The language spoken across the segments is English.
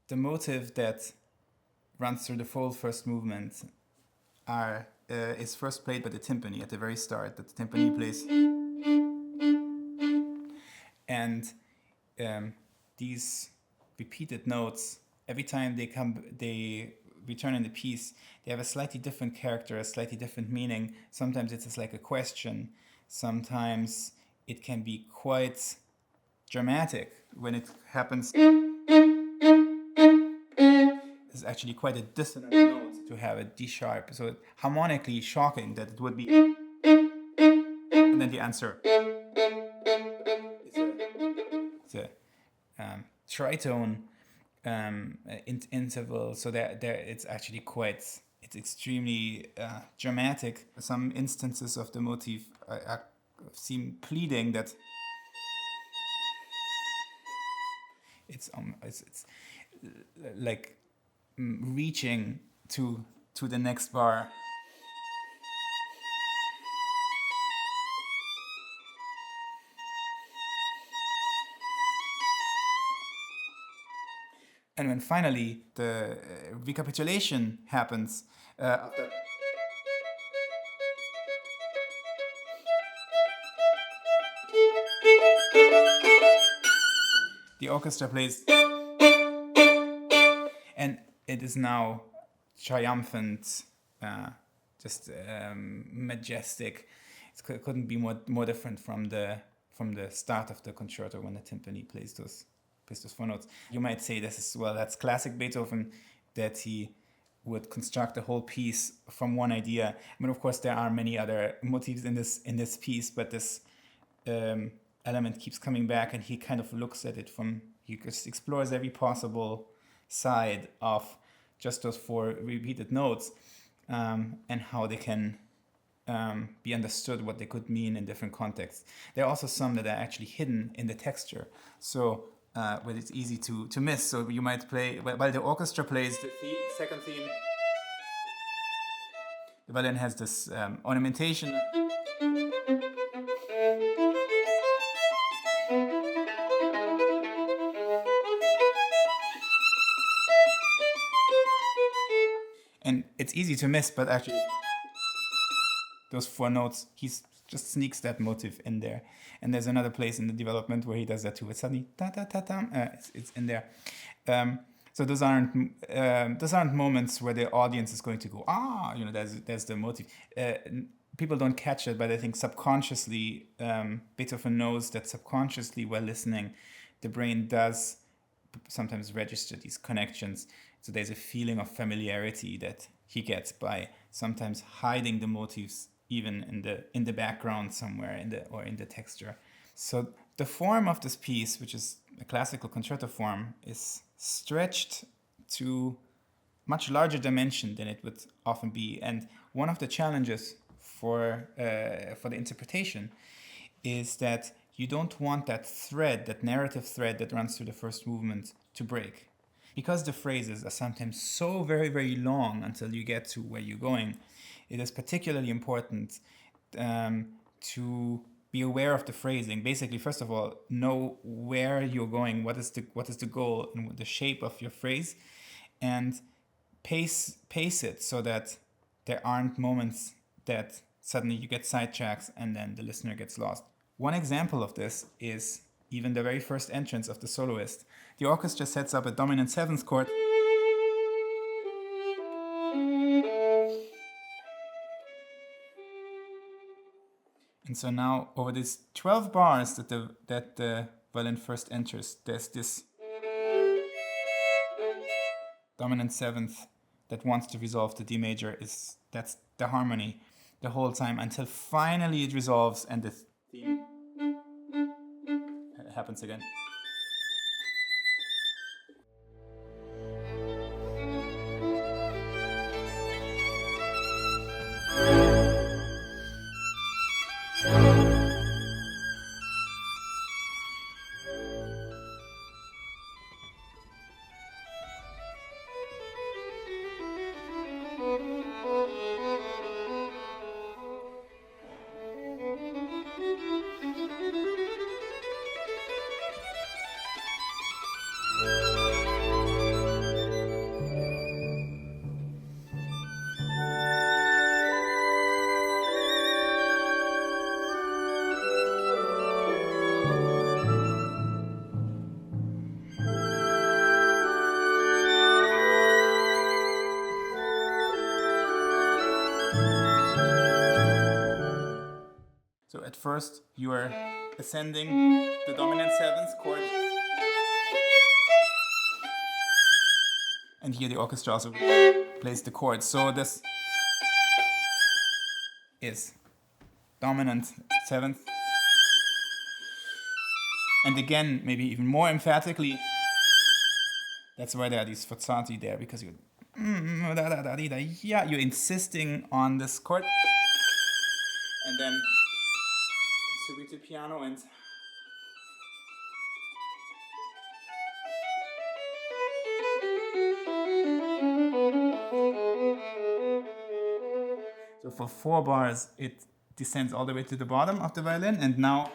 the motive that runs through the full first movement is first played by the timpani at the very start, that the timpani plays. And these repeated notes, every time they return in the piece, they have a slightly different character, a slightly different meaning. Sometimes it's like a question. Sometimes it can be quite dramatic when it happens. It's actually quite a dissonant note to have a D sharp. So harmonically shocking that it would be. And then the answer is a tritone interval. So there it's actually it's extremely dramatic. Some instances of the motif seem pleading that it's like reaching to the next bar. And when finally the recapitulation happens, after the orchestra plays, and it is now triumphant, just majestic. It couldn't be more different from the start of the concerto when the timpani plays those four notes. You might say that's classic Beethoven, that he would construct a whole piece from one idea. I mean, of course, there are many other motifs in this piece, but this element keeps coming back, and he kind of looks at it he just explores every possible side of just those four repeated notes, and how they can be understood, what they could mean in different contexts. There are also some that are actually hidden in the texture, so where it's easy to miss. So you might play, while the orchestra plays the second theme, the violin has this ornamentation. And it's easy to miss, but actually those four notes, he just sneaks that motive in there. And there's another place in the development where he does that too. It's suddenly it's in there. So those aren't moments where the audience is going to go, there's the motive. People don't catch it, but I think subconsciously, Beethoven knows that subconsciously, while listening, the brain does sometimes register these connections. So there's a feeling of familiarity that he gets by sometimes hiding the motifs even in the background somewhere in the texture. So the form of this piece, which is a classical concerto form, is stretched to much larger dimension than it would often be. And one of the challenges for the interpretation is that you don't want that narrative thread that runs through the first movement to break. Because the phrases are sometimes so very, very long until you get to where you're going, it is particularly important to be aware of the phrasing. Basically, first of all, know where you're going, what is the goal, and the shape of your phrase, and pace it so that there aren't moments that suddenly you get sidetracks and then the listener gets lost. One example of this is even the very first entrance of the soloist. The orchestra sets up a dominant seventh chord, and so now over these 12 bars that the violin first enters, there's this dominant seventh that wants to resolve the D major. That's the harmony the whole time until finally it resolves and the theme happens again. first you are ascending the dominant seventh chord, and here the orchestra also plays the chords. So this is dominant seventh, and again, maybe even more emphatically, that's why there are these forzati there, because you're insisting on this chord, and then subito piano and so for 4 bars it descends all the way to the bottom of the violin, and now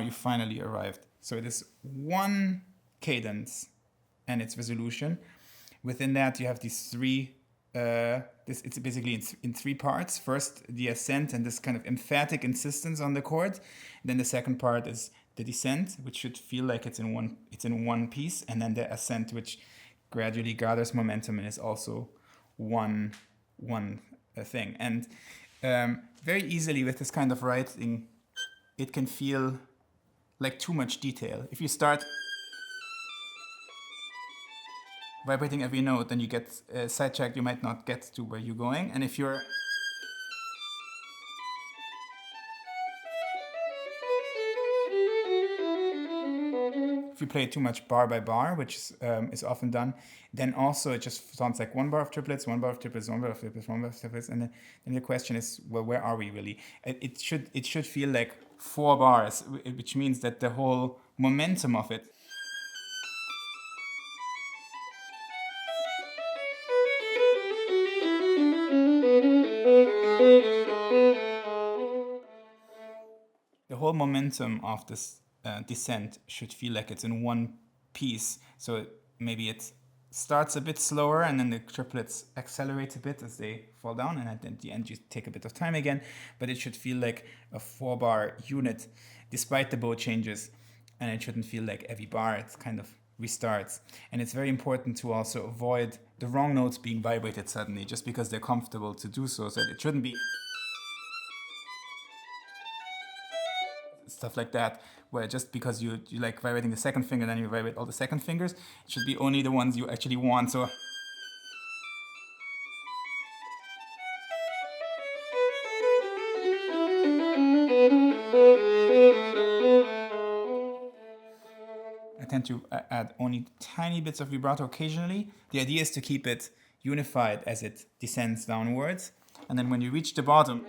you finally arrived. So it is one cadence and its resolution. Within that you have these three it's basically in 3 parts. First the ascent and this kind of emphatic insistence on the chord, then the second part is the descent, which should feel like it's in one piece, and then the ascent, which gradually gathers momentum and is also one thing. And very easily with this kind of writing it can feel like too much detail. If you start vibrating every note, then you get sidetracked, you might not get to where you're going. And if you play too much bar by bar, which is often done, then also it just sounds like 1 bar of triplets, 1 bar of triplets, 1 bar of triplets, 1 bar of triplets, and then the question is, well, where are we really? It should feel like 4 bars, which means that the whole momentum of it this descent should feel like it's in one piece. So maybe it starts a bit slower and then the triplets accelerate a bit as they fall down, and at the end you take a bit of time again, but it should feel like a 4 bar unit despite the bow changes, and it shouldn't feel like every bar it kind of restarts. And it's very important to also avoid the wrong notes being vibrated suddenly just because they're comfortable to do so. So it shouldn't be stuff like that, where just because you like vibrating the second finger, then you vibrate all the second fingers. It should be only the ones you actually want. So I tend to add only tiny bits of vibrato occasionally. The idea is to keep it unified as it descends downwards, and then when you reach the bottom,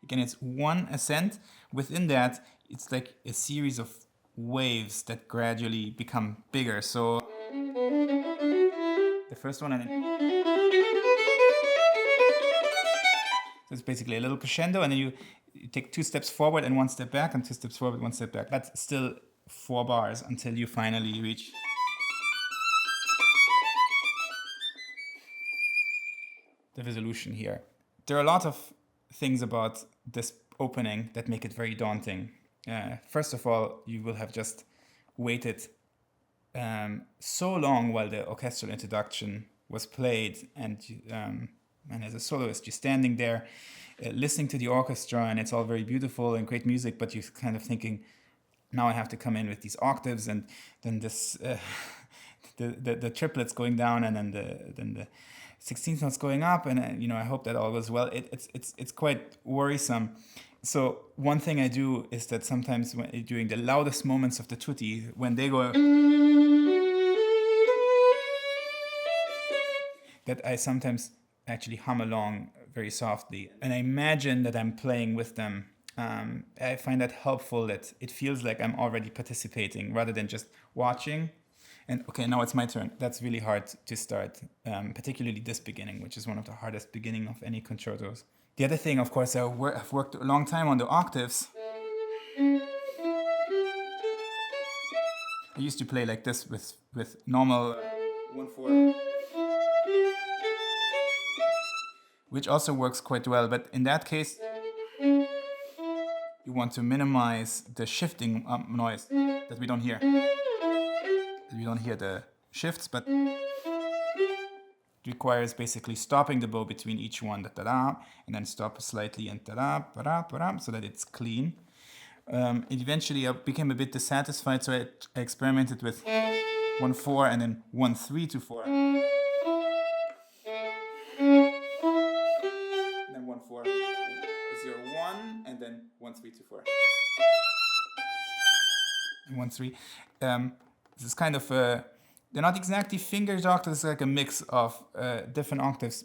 again, it's one ascent. Within that, it's like a series of waves that gradually become bigger. So the first one, and then so it's basically a little crescendo, and then you take 2 steps forward and 1 step back, and 2 steps forward, 1 step back. That's still 4 bars until you finally reach the resolution here. There are a lot of things about this opening that make it very daunting. First of all, you will have just waited so long while the orchestral introduction was played, and as a soloist you're standing there listening to the orchestra, and it's all very beautiful and great music, but you're kind of thinking, now I have to come in with these octaves, and then this the triplets going down, and then the 16th notes going up, and I hope that all goes well. It's quite worrisome. So one thing I do is that sometimes during the loudest moments of the tutti, when they go, that I sometimes actually hum along very softly, and I imagine that I'm playing with them. I find that helpful, that it feels like I'm already participating rather than just watching. And okay, now it's my turn. That's really hard to start, particularly this beginning, which is one of the hardest beginning of any concertos. The other thing, of course, I've worked a long time on the octaves. I used to play like this with normal 1/4, which also works quite well. But in that case, you want to minimize the shifting noise that we don't hear. We don't hear the shifts, but it requires basically stopping the bow between each one, da-da-da, and then stop slightly and da-da, ba-da, ba-da, so that it's clean. Eventually I became a bit dissatisfied, so I experimented with 1-4 and then 1-3 to 4. And then 1-4, 0-1, and then 1-3 to 4. And 1-3. This is kind of they're not exactly finger octaves, it's like a mix of different octaves.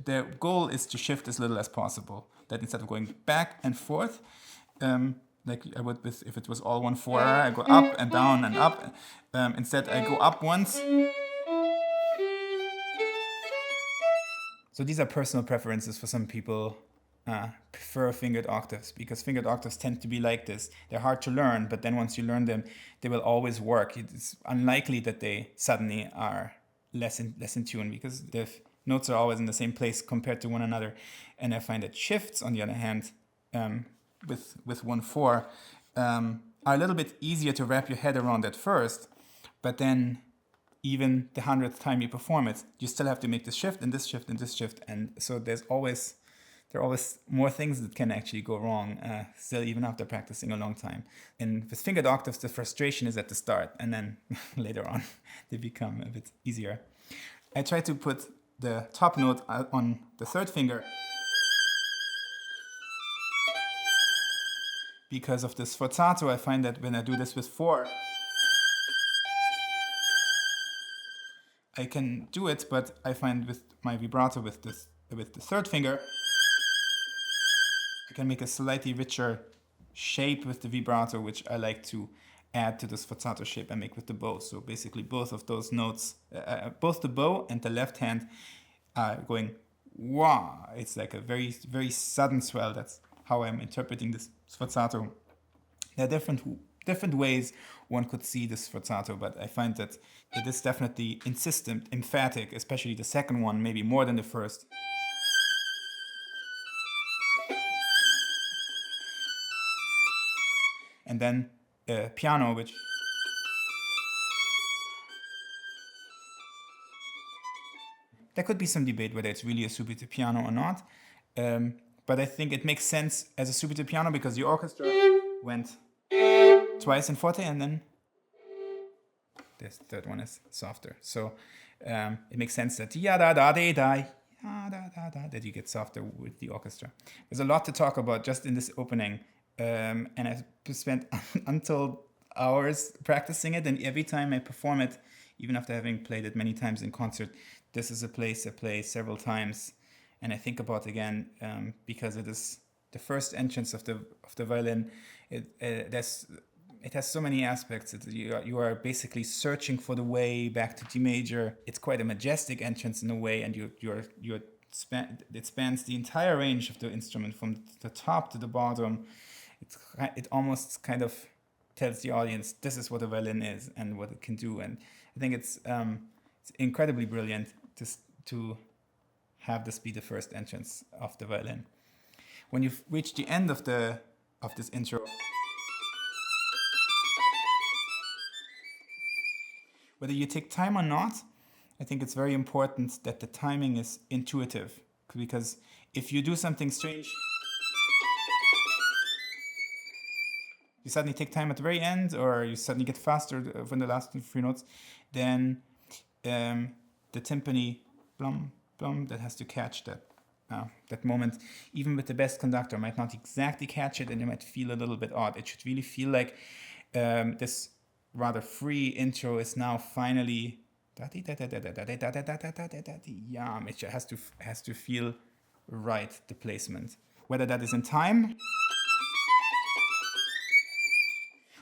The goal is to shift as little as possible. That instead of going back and forth, like I would with if it was all 1-4, I go up and down and up. Instead, I go up once. So these are personal preferences. For some people, prefer fingered octaves because fingered octaves tend to be like this. They're hard to learn, but then once you learn them, they will always work. It's unlikely that they suddenly are less in tune because the notes are always in the same place compared to one another. And I find that shifts, on the other hand, with 1-4 are a little bit easier to wrap your head around at first, but then even the 100th time you perform it, you still have to make this shift and this shift and this shift, and so there are always more things that can actually go wrong, still even after practicing a long time. And with fingered octaves, the frustration is at the start, and then later on they become a bit easier. I try to put the top note on the third finger because of the sforzato. I find that when I do this with 4, I can do it, but I find with my vibrato with the third finger, I can make a slightly richer shape with the vibrato, which I like to add to the sforzato shape I make with the bow. So basically both of those notes, both the bow and the left hand are going wah. It's like a very, very sudden swell. That's how I'm interpreting this sforzato. There are different ways one could see this sforzato, but I find that it is definitely insistent, emphatic, especially the second one, maybe more than the first. And then piano, which there could be some debate whether it's really a subito piano or not, but I think it makes sense as a subito piano because the orchestra went twice in forte, and then this third one is softer. So it makes sense that ya da da da da that you get softer with the orchestra. There's a lot to talk about just in this opening. And I spent until hours practicing it, and every time I perform it, even after having played it many times in concert, this is a place I play several times, and I think about again because it is the first entrance of the violin. It has so many aspects. You are basically searching for the way back to D major. It's quite a majestic entrance in a way, and it spans the entire range of the instrument from the top to the bottom. It almost kind of tells the audience this is what a violin is and what it can do, and I think it's incredibly brilliant to have this be the first entrance of the violin. When you've reached the end of this intro, whether you take time or not, I think it's very important that the timing is intuitive, because if you do something strange, you suddenly take time at the very end, or you suddenly get faster from the last 3 notes, then the timpani, blum, blum, that has to catch that moment. Even with the best conductor, might not exactly catch it, and you might feel a little bit odd. It should really feel like this rather free intro is now finally it has to feel right, the placement. Whether that is in time,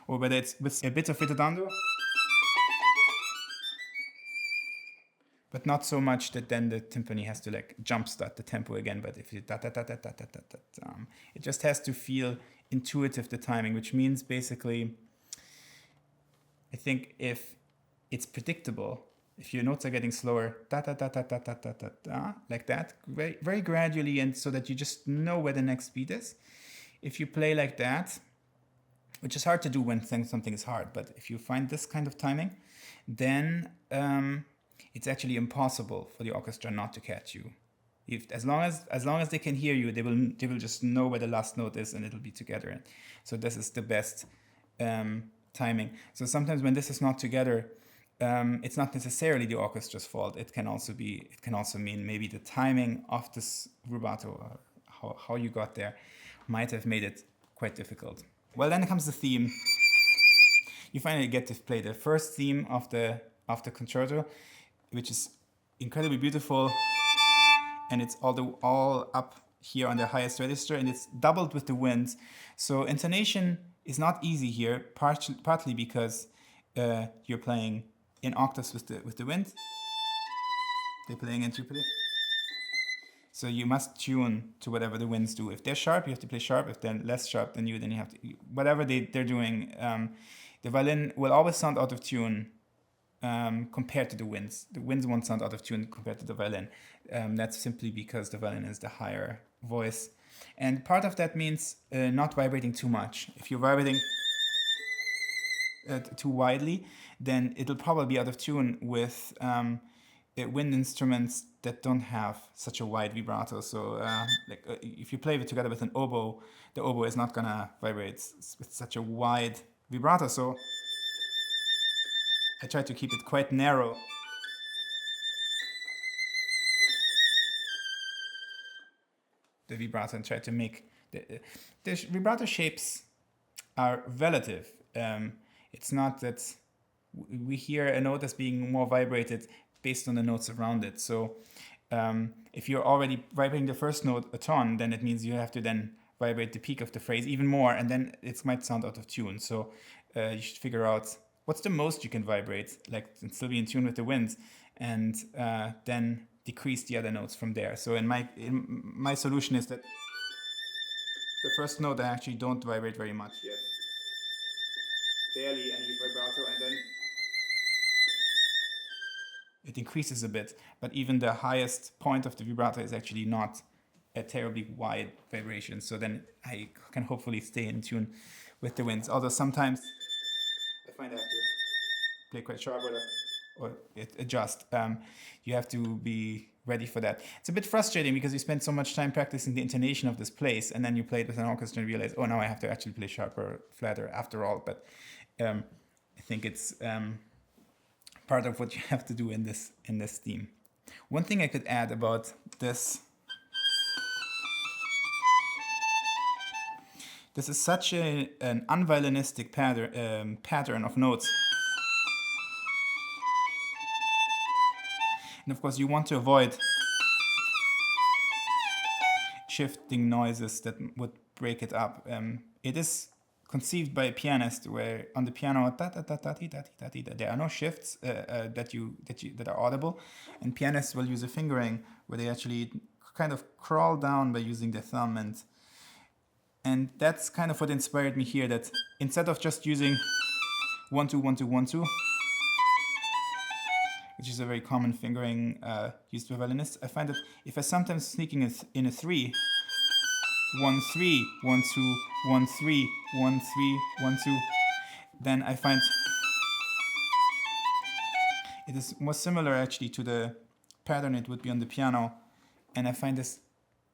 or whether it's with a bit of ritardando, but not so much that then the timpani has to like jumpstart the tempo again. But if you it just has to feel intuitive, the timing, which means basically, I think if it's predictable, if your notes are getting slower, like that, very, very gradually, and so that you just know where the next beat is. If you play like that, which is hard to do when something is hard. But if you find this kind of timing, then it's actually impossible for the orchestra not to catch you. If as long as they can hear you, they will just know where the last note is, and it'll be together. So this is the best timing. So sometimes when this is not together, it's not necessarily the orchestra's fault. It can also mean maybe the timing of this rubato, or how you got there, might have made it quite difficult. Well, then comes the theme. You finally get to play the first theme of the concerto, which is incredibly beautiful, and it's all up here on the highest register, and it's doubled with the winds. So intonation is not easy here, partly because you're playing in octaves with the wind. They're playing in triplet. So you must tune to whatever the winds do. If they're sharp, you have to play sharp. If they're less sharp than you, then you have to whatever they're doing. The violin will always sound out of tune compared to the winds. The winds won't sound out of tune compared to the violin. That's simply because the violin is the higher voice. And part of that means not vibrating too much. If you're vibrating too widely, then it'll probably be out of tune with wind instruments that don't have such a wide vibrato. So if you play it together with an oboe, the oboe is not gonna vibrate with such a wide vibrato. So I try to keep it quite narrow. The vibrato, and try to make the vibrato shapes are relative. It's not that we hear a note as being more vibrated based on the notes around it. So if you're already vibrating the first note a ton, then it means you have to then vibrate the peak of the phrase even more, and then it might sound out of tune. So you should figure out what's the most you can vibrate, and still be in tune with the winds, and then decrease the other notes from there. So in my solution is that the first note I actually don't vibrate very much yet. Barely any vibrato, and then it increases a bit, but even the highest point of the vibrato is actually not a terribly wide vibration. So then I can hopefully stay in tune with the winds. Although sometimes I find I have to play quite sharp or adjust. You have to be ready for that. It's a bit frustrating because you spend so much time practicing the intonation of this place, and then you play it with an orchestra and realize, oh, now I have to actually play sharper, flatter after all. But I think it's part of what you have to do in this theme. One thing I could add about this is such an unviolinistic pattern of notes. And of course you want to avoid shifting noises that would break it up. It is conceived by a pianist where on the piano there are no shifts that are audible, and pianists will use a fingering where they actually kind of crawl down by using their thumb, and that's kind of what inspired me here, that instead of just using 1 2 1 2 1 2, which is a very common fingering used by violinists, I find that if I sometimes sneaking in a 3 1 3 1 2 1 3 1 3 1 2, then I find it is more similar actually to the pattern it would be on the piano, and I find this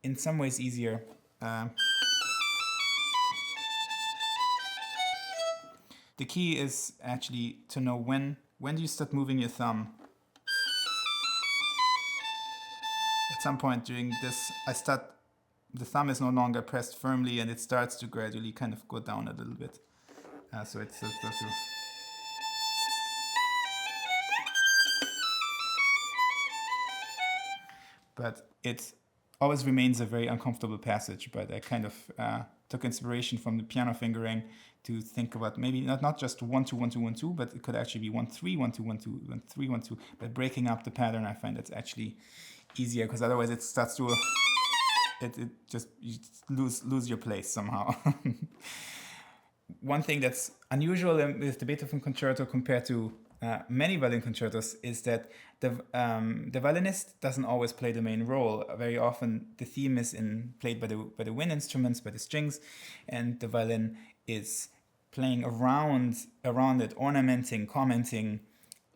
in some ways easier. The key is actually to know when do you start moving your thumb. At some point during this, the thumb is no longer pressed firmly, and it starts to gradually kind of go down a little bit. So it starts to... But it always remains a very uncomfortable passage, but I kind of took inspiration from the piano fingering to think about maybe not just 1 2 1 2 1 2, but it could actually be 1 3 1 2 1 2 1 3 1 2. But breaking up the pattern, I find that's actually easier, because otherwise it starts to you lose your place somehow. One thing that's unusual with the Beethoven Concerto compared to many violin concertos is that the violinist doesn't always play the main role. Very often the theme is played by the wind instruments, by the strings, and the violin is playing around it, ornamenting, commenting.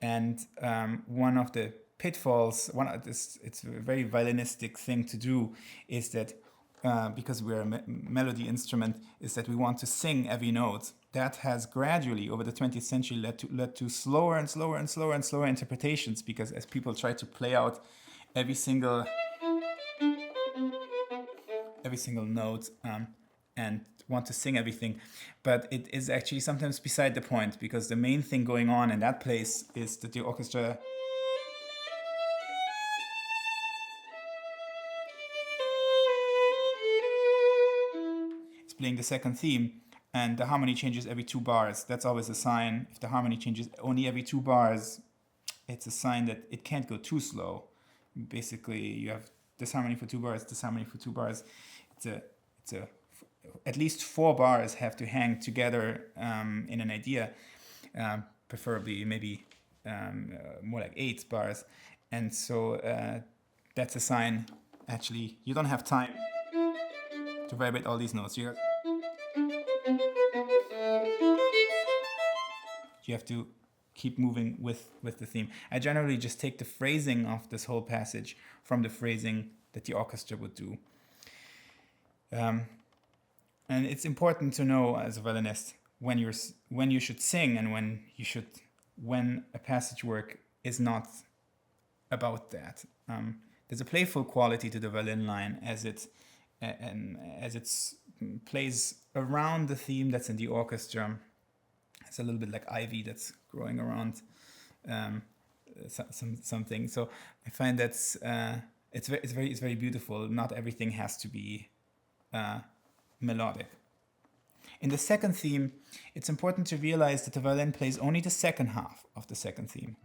And one of the pitfalls, it's a very violinistic thing to do, is that because we're a melody instrument, is that we want to sing every note. That has gradually, over the 20th century, led to slower and slower and slower and slower interpretations, because as people try to play out every single note and want to sing everything, but it is actually sometimes beside the point, because the main thing going on in that place is that the orchestra is playing the second theme, and the harmony changes every 2 bars. That's always a sign. If the harmony changes only every 2 bars, it's a sign that it can't go too slow. Basically, you have this harmony for 2 bars, this harmony for 2 bars. It's a at least 4 bars have to hang together in an idea, preferably maybe more like 8 bars. And so that's a sign. Actually, you don't have time to vibrate all these notes. You have to keep moving with the theme. I generally just take the phrasing of this whole passage from the phrasing that the orchestra would do. And it's important to know as a violinist when you should sing and when a passage work is not about that. There's a playful quality to the violin line as it plays around the theme that's in the orchestra. It's a little bit like ivy that's growing around something. So I find that's it's very beautiful. Not everything has to be melodic. In the second theme, it's important to realize that the violin plays only the second half of the second theme.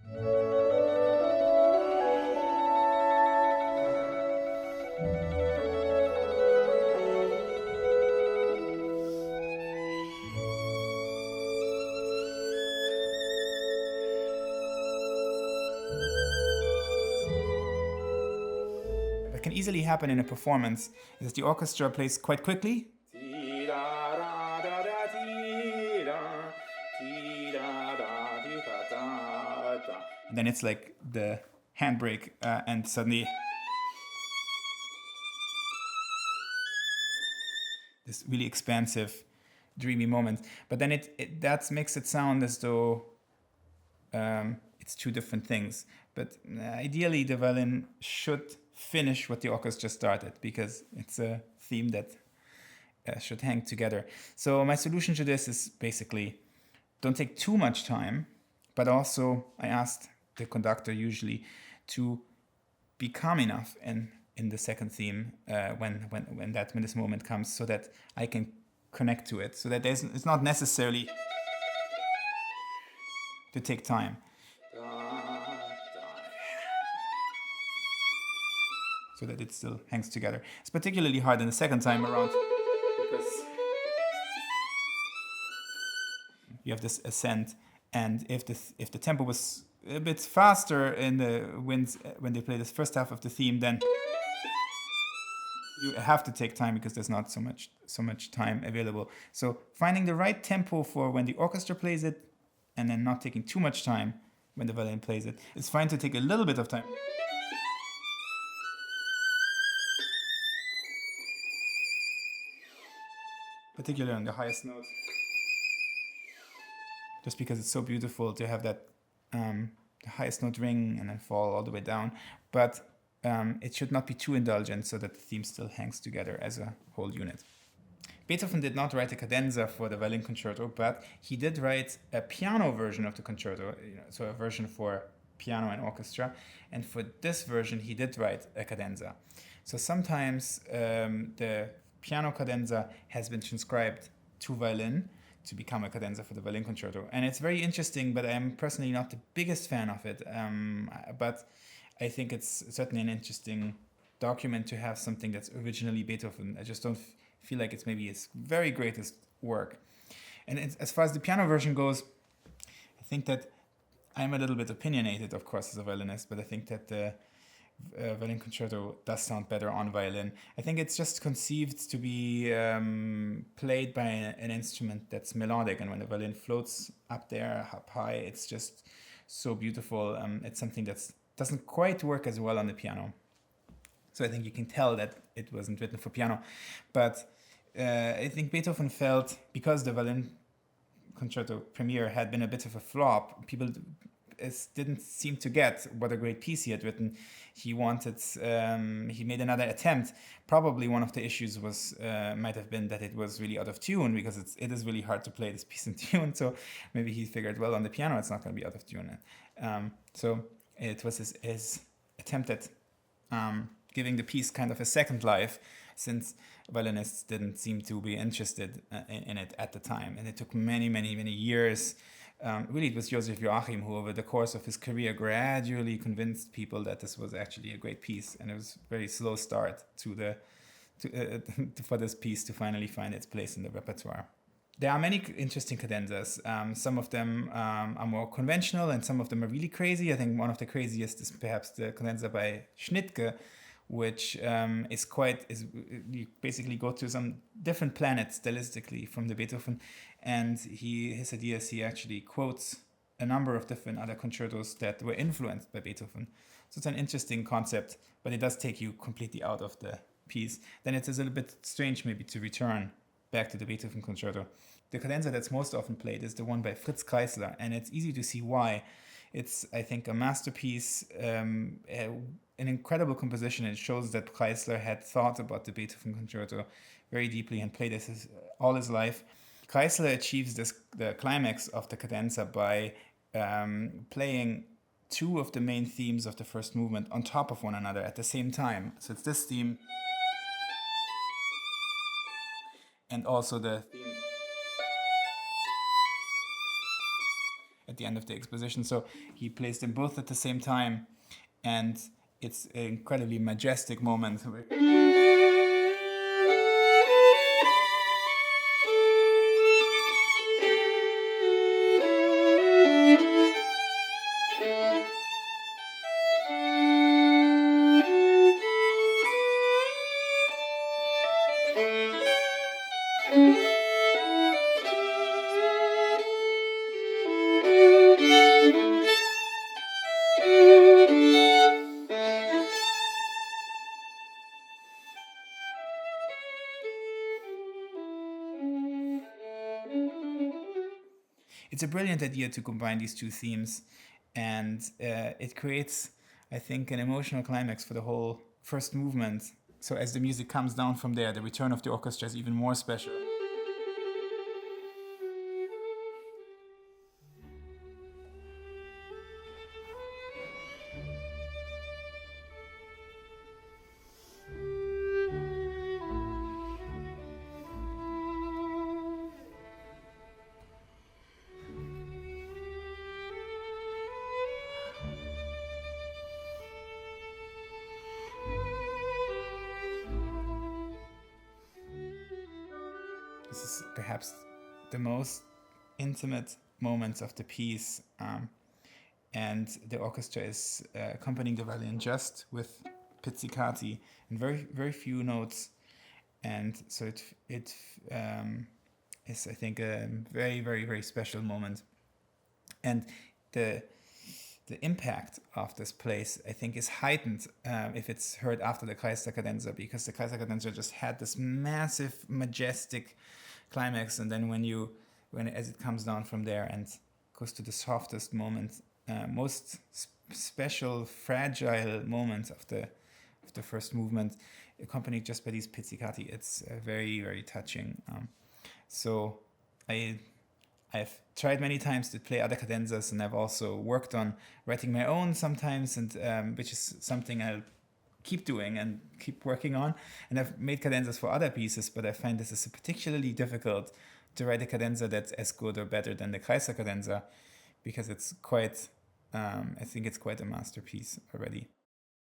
What can easily happen in a performance is that the orchestra plays quite quickly, and then it's like the handbrake, and suddenly this really expansive, dreamy moment. But then that makes it sound as though it's 2 different things. But ideally, the violin should finish what the orchestra started, because it's a theme that should hang together. So my solution to this is basically don't take too much time, but also I asked the conductor usually to be calm enough in the second theme when this moment comes, so that I can connect to it, so that it's not necessarily to take time. So that it still hangs together. It's particularly hard in the second time around, because you have this ascent, and if the tempo was a bit faster in the winds when they play this first half of the theme, then you have to take time, because there's not so much time available. So finding the right tempo for when the orchestra plays it, and then not taking too much time when the violin plays it. It's fine to take a little bit of time, particularly on the highest note, just because it's so beautiful to have that the highest note ring and then fall all the way down. But it should not be too indulgent, so that the theme still hangs together as a whole unit. Beethoven did not write a cadenza for the violin concerto, but he did write a piano version of the concerto, so a version for piano and orchestra. And for this version, he did write a cadenza. So sometimes the piano cadenza has been transcribed to violin to become a cadenza for the violin concerto. And it's very interesting, but I'm personally not the biggest fan of it. But I think it's certainly an interesting document to have something that's originally Beethoven. I just don't feel like it's maybe his very greatest work. And as far as the piano version goes, I think that I'm a little bit opinionated, of course, as a violinist, but I think that violin concerto does sound better on violin. I think it's just conceived to be played by an instrument that's melodic, and when the violin floats up there, up high, it's just so beautiful. It's something that doesn't quite work as well on the piano. So I think you can tell that it wasn't written for piano. But I think Beethoven felt, because the violin concerto premiere had been a bit of a flop, people didn't seem to get what a great piece he had written. He made another attempt. Probably one of the issues might have been that it was really out of tune, because it is really hard to play this piece in tune. So maybe he figured, well, on the piano it's not going to be out of tune. So it was his attempt at giving the piece kind of a second life, since violinists didn't seem to be interested in it at the time. And it took many, many, many years. Really, it was Joseph Joachim who, over the course of his career, gradually convinced people that this was actually a great piece. And it was a very slow start for this piece to finally find its place in the repertoire. There are many interesting cadenzas. Some of them are more conventional, and some of them are really crazy. I think one of the craziest is perhaps the cadenza by Schnittke, which you basically go to some different planet stylistically from the Beethoven, and his ideas, he actually quotes a number of different other concertos that were influenced by Beethoven. So it's an interesting concept, but it does take you completely out of the piece. Then it is a little bit strange maybe to return back to the Beethoven Concerto. The cadenza that's most often played is the one by Fritz Kreisler, and it's easy to see why. It's, I think, a masterpiece, an incredible composition. It shows that Kreisler had thought about the Beethoven Concerto very deeply and played this all his life. Kreisler achieves the climax of the cadenza by playing two of the main themes of the first movement on top of one another at the same time. So it's this theme and also the theme at the end of the exposition. So he plays them both at the same time, and it's an incredibly majestic moment. It's a brilliant idea to combine these two themes, and it creates, I think, an emotional climax for the whole first movement. So as the music comes down from there, the return of the orchestra is even more special. This is perhaps the most intimate moments of the piece, and the orchestra is accompanying the violin just with pizzicati and very, very few notes, and so it is, I think, a very, very, very special moment. And the impact of this place, I think, is heightened if it's heard after the Kreisler cadenza, because the Kreisler cadenza just had this massive, majestic climax, and then as it comes down from there and goes to the softest moment, most special, fragile moment of the first movement, accompanied just by these pizzicati, it's very, very touching. So I've tried many times to play other cadenzas, and I've also worked on writing my own sometimes, and which is something I'll keep doing and keep working on. And I've made cadenzas for other pieces, but I find this is particularly difficult to write a cadenza that's as good or better than the Kreisler cadenza, because it's quite, I think it's quite a masterpiece already.